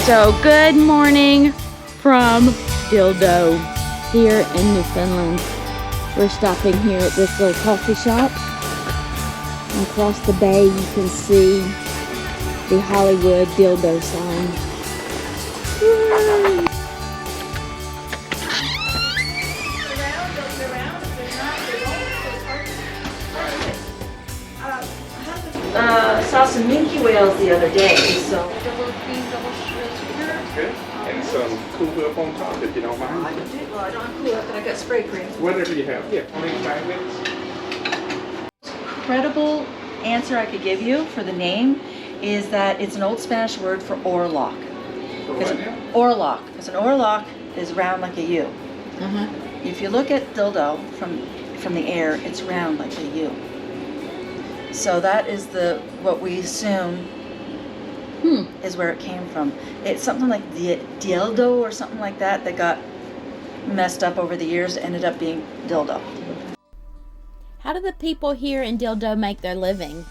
So good morning from Dildo here in Newfoundland. We're stopping here at this little coffee shop. And across the bay you can see the Hollywood Dildo sign. Woo! Saw some minke whales the other day, so. Good. And some Cool Whip on top if you don't mind. I don't have Cool Whip, but I got spray cream. Whatever you have. Yeah, only 5 minutes. Credible answer I could give you for the name is that it's an old Spanish word for oarlock. For what now? Oarlock. Because an oarlock is round like a U. If you look at Dildo from the air, it's round like a U. So that is what we assume is where it came from. It's something like the Dildo or something like that got messed up over the years, ended up being Dildo. How do the people here in Dildo make their living?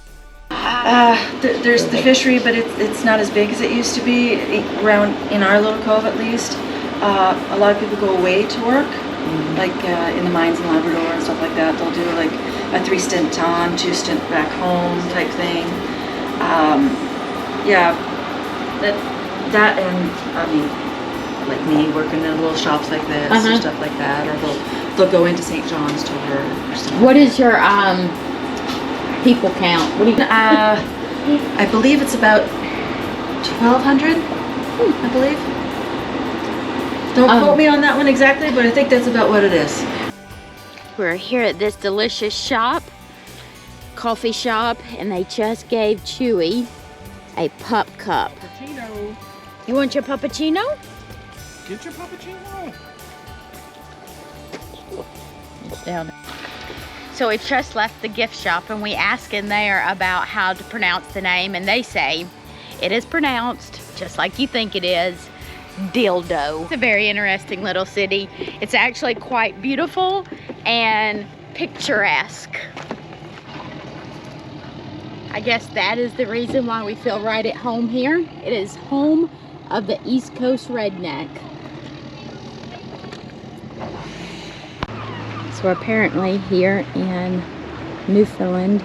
There's the fishery, but it's not as big as it used to be, around in our little cove at least. A lot of people go away to work, like in the mines in Labrador and stuff like that. They'll do like a 3-stint on, 2-stint back home type thing. Yeah, that and I mean, like me working in little shops like this or stuff like that, or they'll go into St. John's to work or something. What is your people count? What do you? I believe it's about 1,200. I believe. Don't quote me on that one exactly, but I think that's about what it is. We're here at this delicious coffee shop, and they just gave Chewy a pup cup. Puppuccino. You want your puppuccino? Get your puppuccino. It's down there. So we just left the gift shop, and we asked in there about how to pronounce the name, and they say it is pronounced just like you think it is, Dildo. It's a very interesting little city. It's actually quite beautiful and picturesque. I guess that is the reason why we feel right at home here. It is home of the East Coast Redneck. So apparently here in Newfoundland,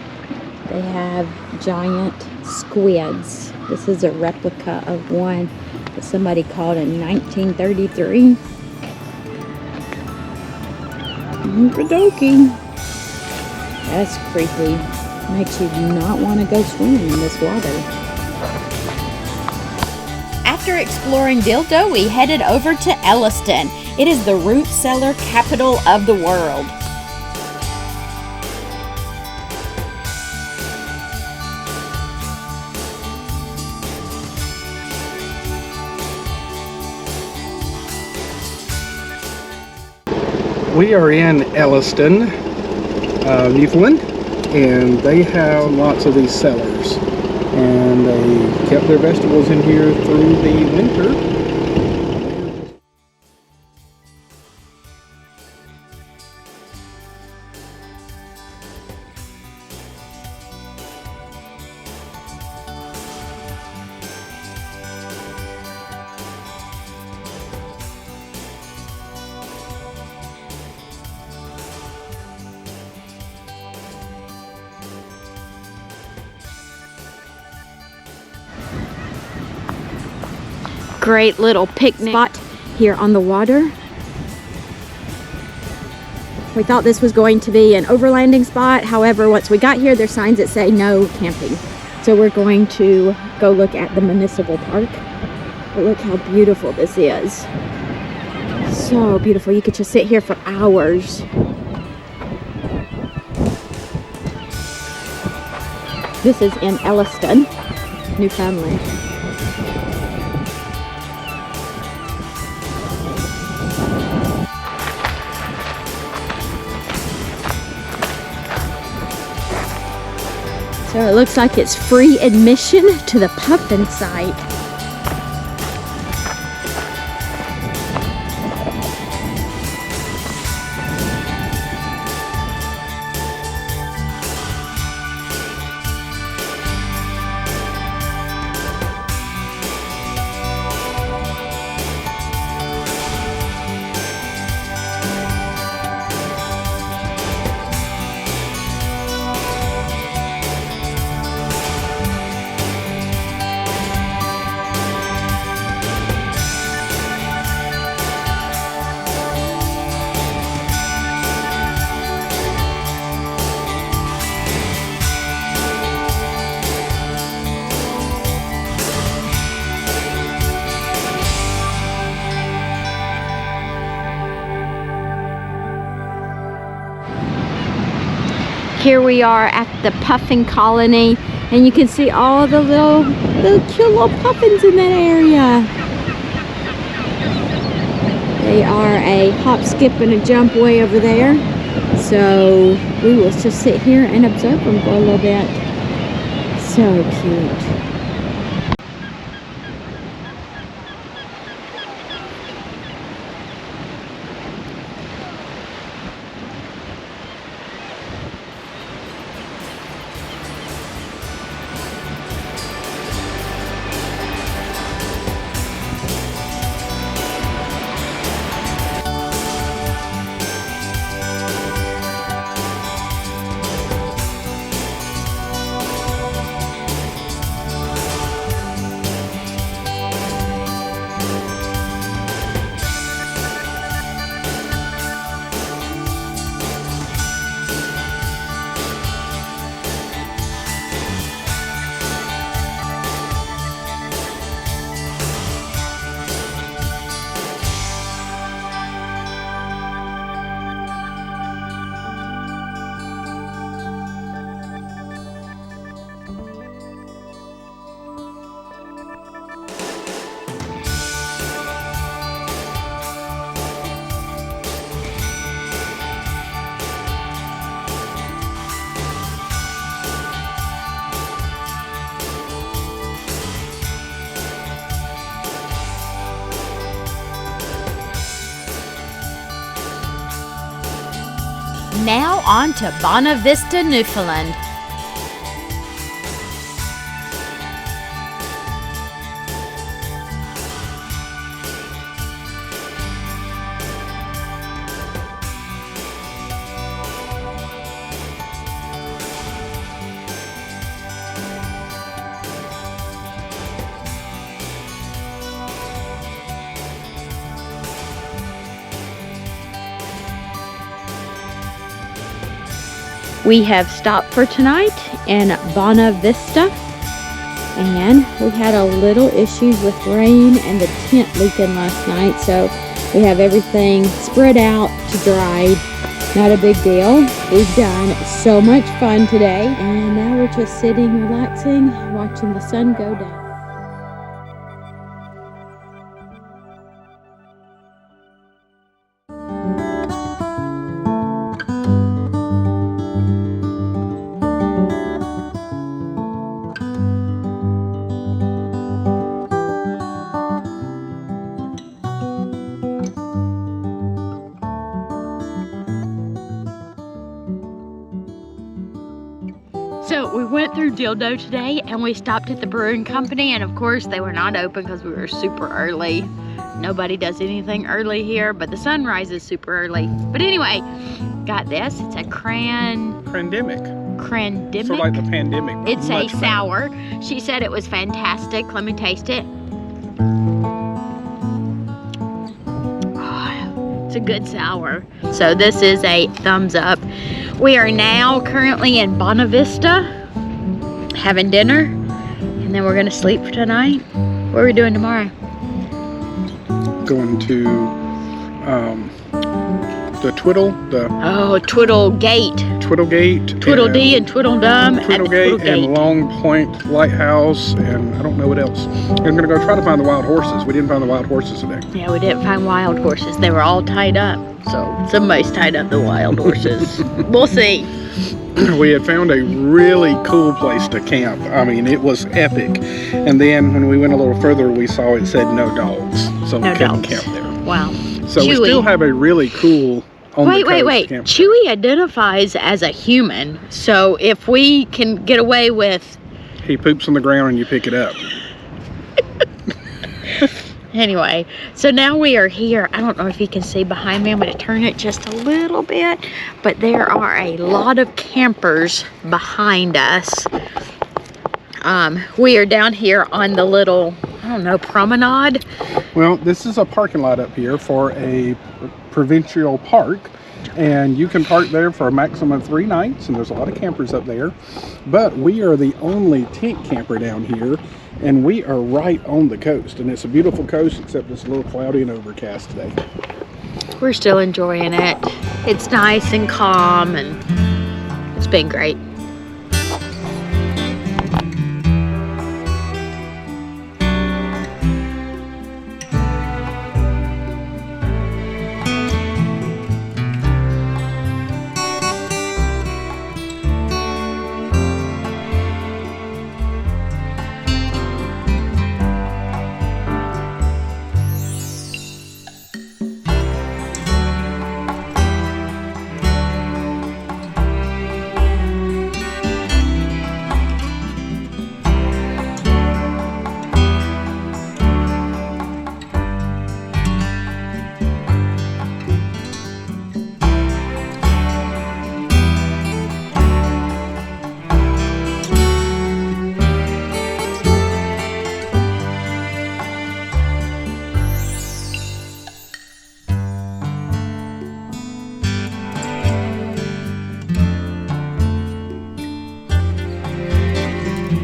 they have giant squids. This is a replica of one that somebody caught in 1933. Okey-dokey. That's creepy. Makes you not want to go swimming in this water. After exploring Dildo, we headed over to Elliston. It is the Root Cellar capital of the world. We are in Elliston, Newfoundland, and they have lots of these cellars. And they kept their vegetables in here through the winter. Great little picnic spot here on the water. We thought this was going to be an overlanding spot. However, once we got here, there's signs that say no camping. So we're going to go look at the municipal park. But look how beautiful this is. So beautiful. You could just sit here for hours. This is in Elliston, Newfoundland. So it looks like it's free admission to the Puffins site. Here we are at the puffin colony, and you can see all the little cute little puffins in that area. They are a hop, skip, and a jump way over there. So we will just sit here and observe them for a little bit. So cute. Now on to Bonavista, Newfoundland. We have stopped for tonight in Bonavista, and we had a little issues with rain and the tent leaking last night, so we have everything spread out to dry. Not a big deal. We've done so much fun today, and now we're just sitting, relaxing, watching the sun go down. So we went through Dildo today, and we stopped at the Brewing Company, and of course they were not open because we were super early. Nobody does anything early here, but the sun rises super early. But anyway, got this. It's a Crandemic. Crandemic. So like the pandemic. It's a sour. She said it was fantastic. Let me taste it. Oh, it's a good sour. So this is a thumbs up. We are now currently in Bonavista having dinner, and then we're gonna sleep for tonight. What are we doing tomorrow? Going to the Twiddle, Twiddle Gate. Twiddledee and Twiddledum. Twiddlegate and Long Point Lighthouse, and I don't know what else. I'm gonna go try to find the wild horses. We didn't find the wild horses today. Yeah, we didn't find wild horses. They were all tied up. So somebody's tied up the wild horses. We'll see. We had found a really cool place to camp. I mean, it was epic. And then when we went a little further, we saw it said no dogs. So we couldn't camp there. Wow. So Chewy. we still have a really cool Wait. Chewy identifies as a human. So if we can get away with... He poops on the ground and you pick it up. Anyway, so now we are here. I don't know if you can see behind me. I'm going to turn it just a little bit. But there are a lot of campers behind us. We are down here on the little, I don't know, promenade. Well, this is a parking lot up here for a provincial park. And you can park there for a maximum of 3 nights. And there's a lot of campers up there. But we are the only tent camper down here. And we are right on the coast, and it's a beautiful coast, except it's a little cloudy and overcast today. We're still enjoying it. It's nice and calm, and it's been great.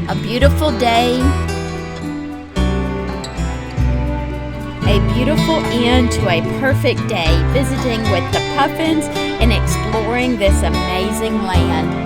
A beautiful day, a beautiful end to a perfect day visiting with the Puffins and exploring this amazing land.